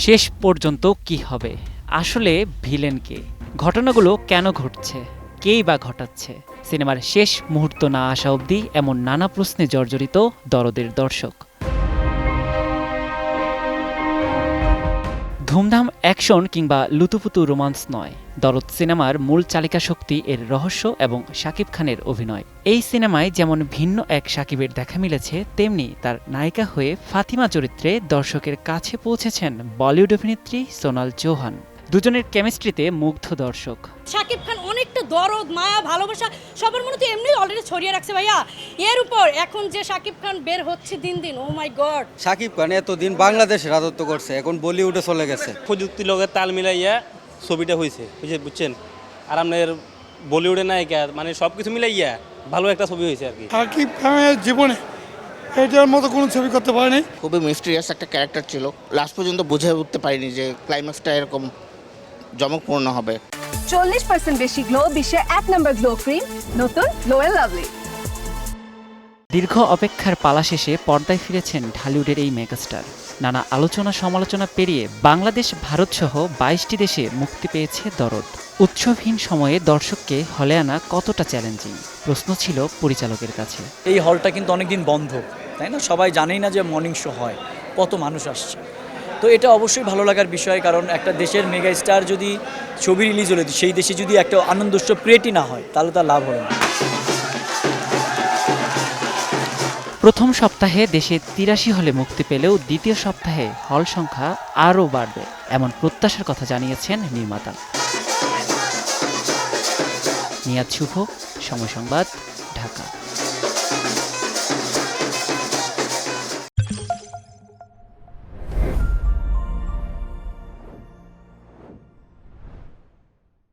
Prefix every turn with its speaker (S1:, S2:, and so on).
S1: শেষ পর্যন্ত কি হবে? আসলে ভিলেন কে? ঘটনাগুলো কেন ঘটছে? কেই বা ঘটাচ্ছে? সিনেমার শেষ মুহূর্ত না আসা অবধি এমন নানা প্রশ্নে জর্জরিত দরদের দর্শক। ধুমধাম অ্যাকশন কিংবা লুতুপুতু রোমান্স নয়, দরদ সিনেমার মূল চালিকা শক্তি এর রহস্য এবং শাকিব খানের অভিনয়। এই সিনেমায় যেমন ভিন্ন এক শাকিবের দেখা মিলেছে, তেমনি তার নায়িকা হয়ে ফাতিমা চরিত্রে দর্শকের কাছে পৌঁছেছেন বলিউড অভিনেত্রী সোনাল চৌহান। দুজনের কেমিস্ট্রিতে মুগ্ধ দর্শক।
S2: শাকিব খান অনেকটা দরদ, মায়া, ভালোবাসা সবার মনে তো এমনি অলরেডি ছড়িয়ে রাখছে ভাইয়া। এর উপর এখন যে শাকিব খান বের হচ্ছে দিন দিন, ও মাই গড।
S3: শাকিব খান এতদিন বাংলাদেশে রাজত্ব করছে, এখন বলিউডে চলে গেছে।
S4: প্রযুক্তির লগে তাল মিলাইয়া ছবিটা হয়েছে, বুঝছেন। আর আপনার বলিউডে নায়িকা মানে সব কিছু মিলাইয়া ভালো একটা ছবি হয়েছে আর কি।
S5: শাকিব খানের জীবনে এটার মতো কোনো ছবি করতে পারেনি।
S6: খুবই মিস্টিরিয়াস একটা ক্যারেক্টার ছিল, লাস্ট পর্যন্ত বুঝে উঠতে পারিনি যে ক্লাইম্যাক্সটা এরকম জমকপূর্ণ হবে।
S7: 40% বেশি গ্লো, বিশ্বের 1 নম্বর গ্লো ক্রিম, নতুন গ্লো এন্ড লাভলি।
S1: দীর্ঘ অপেক্ষার পালা শেষে পর্দায় ফিরেছেন ঢালিউডের এই মেগাস্টার। নানা আলোচনা সমালোচনা পেরিয়ে বাংলাদেশ, ভারত সহ 22টি দেশে মুক্তি পেয়েছে দরদ। উৎসবহীন সময়ে দর্শককে হলে আনা কতটা চ্যালেঞ্জিং, প্রশ্ন ছিল পরিচালকের কাছে।
S8: এই হলটা কিন্তু অনেকদিন বন্ধ, তাই না? সবাই জানেই না যে মর্নিং শো হয়, কত মানুষ আসছে। তো এটা অবশ্যই ভালো লাগার বিষয়, কারণ একটা দেশের মেগা স্টার যদি ছবি রিলিজ হলে সেই দেশে যদি একটা আনন্দ উৎসব ক্রিয়েটই না হয়, তাহলে তার লাভ হবে না।
S1: প্রথম সপ্তাহে দেশে 83 হলে মুক্তি পেলেও দ্বিতীয় সপ্তাহে হল সংখ্যা আরও বাড়বে, এমন প্রত্যাশার কথা জানিয়েছেন নির্মাতা। নিয়াজ শুভ, সময় সংবাদ, ঢাকা।